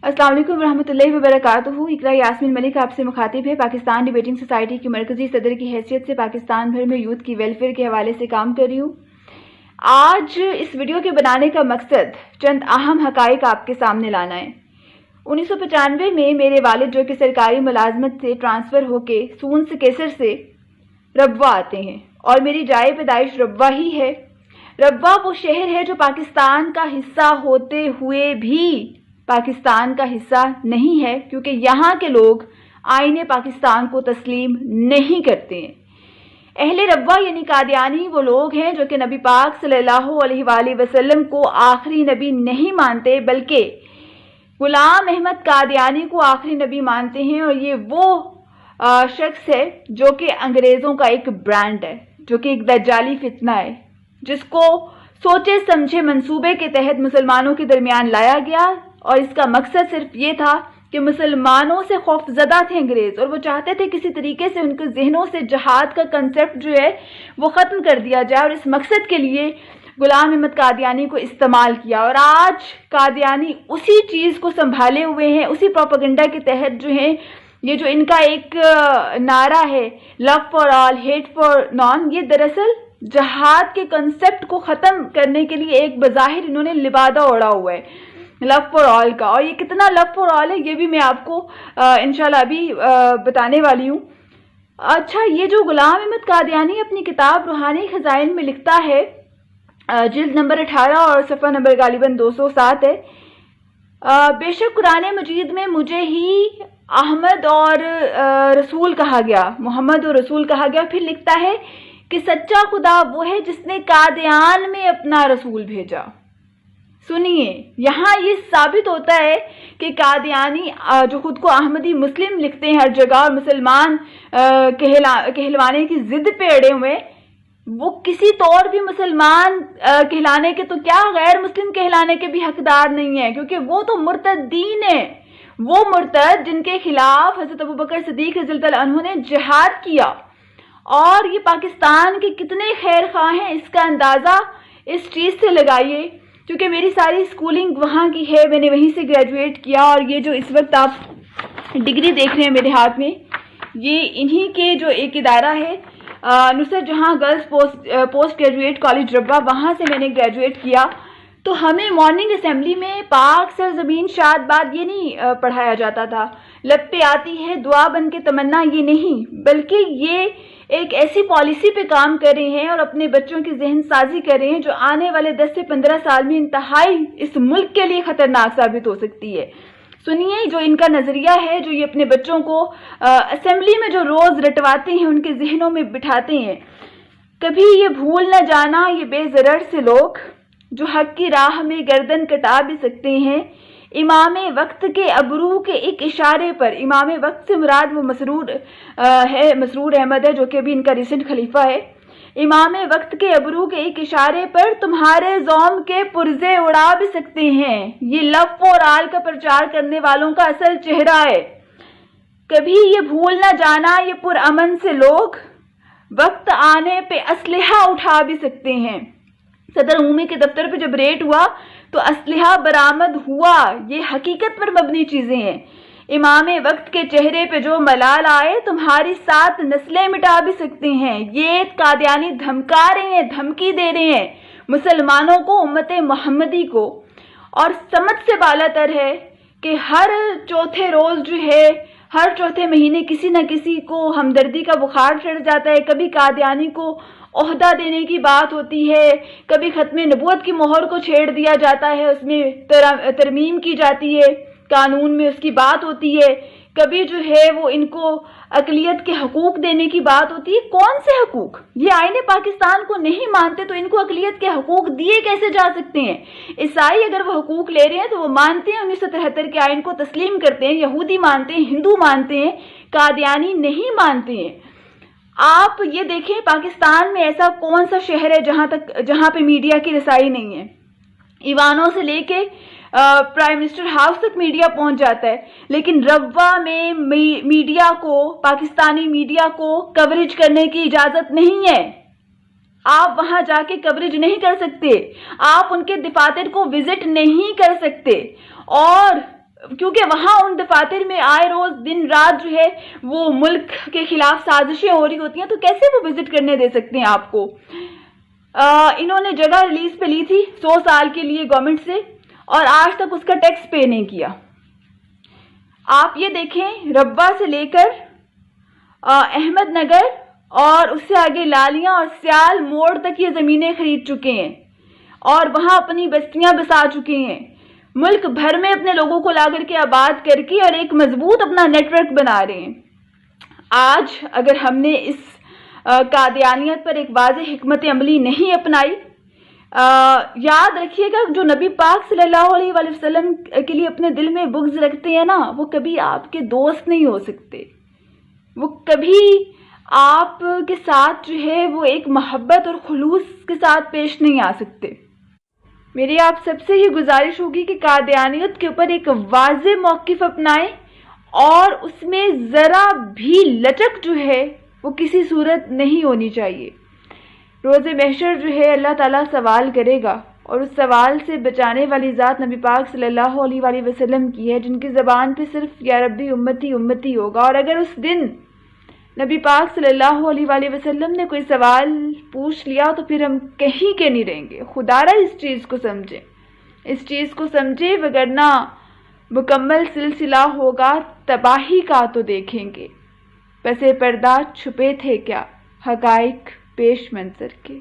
अस्सलाम वालेकुम रहमतुल्लाहि व बरकातुहू। इकरा यास्मीन मलिक आपसे मुखातिब है। पाकिस्तान डिबेटिंग सोसाइटी की मरकजी सदर की हैसियत से पाकिस्तान भर में यूथ की वेलफेयर के हवाले से काम कर रही हूँ। आज इस वीडियो के बनाने का मकसद चंद अहम हकाइक आपके सामने लाना है। 1995 में मेरे वालिद जो कि सरकारी मुलाजमत से ट्रांसफ़र होके सून से केसर से रब्वा आते हैं और मेरी जाए पैदाइश रब्वा ही है। रब्वा वो शहर है जो पाकिस्तान का हिस्सा होते हुए भी पाकिस्तान का हिस्सा नहीं है, क्योंकि यहाँ के लोग आईने पाकिस्तान को तस्लीम नहीं करते हैं। अहले रब्वा यानी कादियानी वो लोग हैं जो कि नबी पाक सल्लल्लाहु अलैहि वसल्लम को आखिरी नबी नहीं मानते, बल्कि गुलाम अहमद कादियानी को आखिरी नबी मानते हैं। और ये वो शख्स है जो कि अंग्रेज़ों का एक ब्रांड है, जो कि एक दज्जाली फितना है, जिसको सोचे समझे मंसूबे के तहत मुसलमानों के दरमियान लाया गया। और इसका मकसद सिर्फ ये था कि मुसलमानों से खौफजदा थे अंग्रेज़, और वो चाहते थे किसी तरीके से उनके जहनों से जहाद का कंसेप्ट जो है वो ख़त्म कर दिया जाए, और इस मकसद के लिए गुलाम अहमद कादियानी को इस्तेमाल किया। और आज कादियानी उसी चीज़ को संभाले हुए हैं, उसी प्रोपेगेंडा के तहत जो है ये जो इनका एक नारा है love for all hate for non, ये दरअसल जहाद के कंसेप्ट को ख़त्म करने के लिए एक बज़ाहिर इन्होंने लिबादा ओढ़ा हुआ है लव फॉर ऑल का। और ये कितना लव फॉर ऑल है ये भी मैं आपको इंशाल्लाह अभी बताने वाली हूँ। अच्छा, ये जो गुलाम अहमद कादियानी अपनी किताब रूहानी खजाइन में लिखता है, जिल्द नंबर 18 और सफ़ा नंबर गालिबन 207 है, बेशक कुरान मजीद में मुझे ही अहमद और रसूल कहा गया, मोहम्मद और रसूल कहा गया। फिर लिखता है कि सच्चा खुदा वो है जिसने कादियान में अपना रसूल भेजा। सुनिए, यहाँ ये साबित होता है कि कादियानी जो खुद को अहमदी मुस्लिम लिखते हैं हर जगह और मुसलमान कहलवाने की जिद पे अड़े हुए, वो किसी तौर भी मुसलमान कहलाने के तो क्या गैर मुस्लिम कहलाने के भी हकदार नहीं है, क्योंकि वो तो मुर्तदीन है। वो मुर्तद जिनके खिलाफ हज़रत अबू बकर सिद्दीक़ रज़ियल्लाहु अन्हु ने जिहाद किया। और ये पाकिस्तान के कितने खैर खां हैं इसका अंदाज़ा इस चीज़ से लगाइए, क्योंकि मेरी सारी स्कूलिंग वहाँ की है, मैंने वहीं से ग्रेजुएट किया। और ये जो इस वक्त आप डिग्री देख रहे हैं मेरे हाथ में, ये इन्हीं के जो एक इदारा है नुसरत जहाँ गर्ल्स पोस्ट ग्रेजुएट कॉलेज रब्बा, वहाँ से मैंने ग्रेजुएट किया। तो हमें मॉर्निंग असेंबली में पाक सरजमीन शाद बात ये नहीं पढ़ाया जाता था, लब पे आती है दुआ बन के तमन्ना, ये नहीं, बल्कि ये एक ऐसी पॉलिसी पे काम कर रहे हैं और अपने बच्चों की जहन साजी कर रहे हैं जो आने वाले 10 से 15 साल में इंतहाई इस मुल्क के लिए खतरनाक साबित हो सकती है। सुनिए, जो इनका नज़रिया है, जो ये अपने बच्चों को असेंबली में जो रोज़ रटवाते हैं, उनके जहनों में बिठाते हैं, कभी ये भूल न जाना ये बेज़रर से लोग जो हक की राह में गर्दन कटा भी सकते हैं। इमाम वक्त के अबरू के एक इशारे पर, इमाम वक्त से मुराद वो मसरूर अहमद है जो कि अभी इनका रिसेंट खलीफा है। इमाम वक्त के अबरू के एक इशारे पर तुम्हारे ज़ौम के पुर्जे उड़ा भी सकते हैं। ये लव फॉर ऑल का प्रचार करने वालों का असल चेहरा है। कभी ये भूल ना जाना ये पुरअमन से लोग वक्त आने पे असलहा उठा भी सकते हैं। सदर उमूमी के दफ्तर पे जब रेड हुआ तो असलहा बरामद हुआ, ये हकीकत पर मबनी चीजें हैं। इमाम वक्त के चेहरे पे जो मलाल आए तुम्हारी 7 नस्लें मिटा भी सकते हैं। ये कादियानी धमका रहे हैं, धमकी दे रहे हैं मुसलमानों को, उम्मत मोहम्मदी को। और समझ से बालातर है कि हर चौथे रोज जो है, हर चौथे महीने किसी न किसी को हमदर्दी का बुखार चढ़ जाता है। कभी कादियानी को ओहदा देने की बात होती है, कभी खत्मे नबूवत की मोहर को छेड़ दिया जाता है, उसमें तरमीम की जाती है, कानून में उसकी बात होती है, कभी जो है वो इनको अकलियत के हकूक देने की बात होती है। कौन से हकूक? ये आईने पाकिस्तान को नहीं मानते तो इनको अकलियत के हकूक दिए कैसे जा सकते हैं? ईसाई अगर वो हकूक ले रहे हैं तो वो मानते हैं 1973 के आइन को तस्लीम करते हैं, यहूदी मानते हैं, हिंदू मानते हैं, कादियानी नहीं मानते हैं। आप ये देखें पाकिस्तान में ऐसा कौन सा शहर है जहां पे मीडिया की रसाई नहीं है? ईवानों से लेके प्राइम मिनिस्टर हाउस तक मीडिया पहुंच जाता है, लेकिन रब्वा में मीडिया को, पाकिस्तानी मीडिया को कवरेज करने की इजाजत नहीं है। आप वहां जाके कवरेज नहीं कर सकते, आप उनके दफातर को विजिट नहीं कर सकते। और کیونکہ وہاں ان دفاتر میں آئے روز دن رات جو ہے وہ ملک کے خلاف سازشیں ہو رہی ہوتی ہیں، تو کیسے وہ وزٹ کرنے دے سکتے ہیں آپ کو؟ انہوں نے جگہ ریلیز پہ لی تھی 100 سال کے لیے گورنمنٹ سے، اور آج تک اس کا ٹیکس پے نہیں کیا۔ آپ یہ دیکھیں، ربوہ سے لے کر احمد نگر اور اس سے آگے لالیاں اور سیال موڑ تک یہ زمینیں خرید چکے ہیں اور وہاں اپنی بستیاں بسا چکے ہیں، ملک بھر میں اپنے لوگوں کو لا کر کے آباد کر کے اور ایک مضبوط اپنا نیٹ ورک بنا رہے ہیں۔ آج اگر ہم نے اس قادیانیت پر ایک واضح حکمت عملی نہیں اپنائی، یاد رکھیے گا جو نبی پاک صلی اللہ علیہ وآلہ وسلم کے لیے اپنے دل میں بغض رکھتے ہیں نا، وہ کبھی آپ کے دوست نہیں ہو سکتے، وہ کبھی آپ کے ساتھ جو ہے وہ ایک محبت اور خلوص کے ساتھ پیش نہیں آ سکتے۔ میری آپ سب سے یہ گزارش ہوگی کہ قادیانیت کے اوپر ایک واضح موقف اپنائیں اور اس میں ذرا بھی لچک جو ہے وہ کسی صورت نہیں ہونی چاہیے۔ روز محشر جو ہے اللہ تعالیٰ سوال کرے گا، اور اس سوال سے بچانے والی ذات نبی پاک صلی اللہ علیہ وآلہ وسلم کی ہے، جن کی زبان پہ صرف یا ربی امتی امتی ہوگا۔ اور اگر اس دن نبی پاک صلی اللہ علیہ وآلہ وسلم نے کوئی سوال پوچھ لیا تو پھر ہم کہیں کے نہیں رہیں گے۔ خدا را اس چیز کو سمجھیں، اس چیز کو سمجھے، وگرنہ مکمل سلسلہ ہوگا تباہی کا تو دیکھیں گے۔ پس پردہ چھپے تھے کیا حقائق پیش منظر کے۔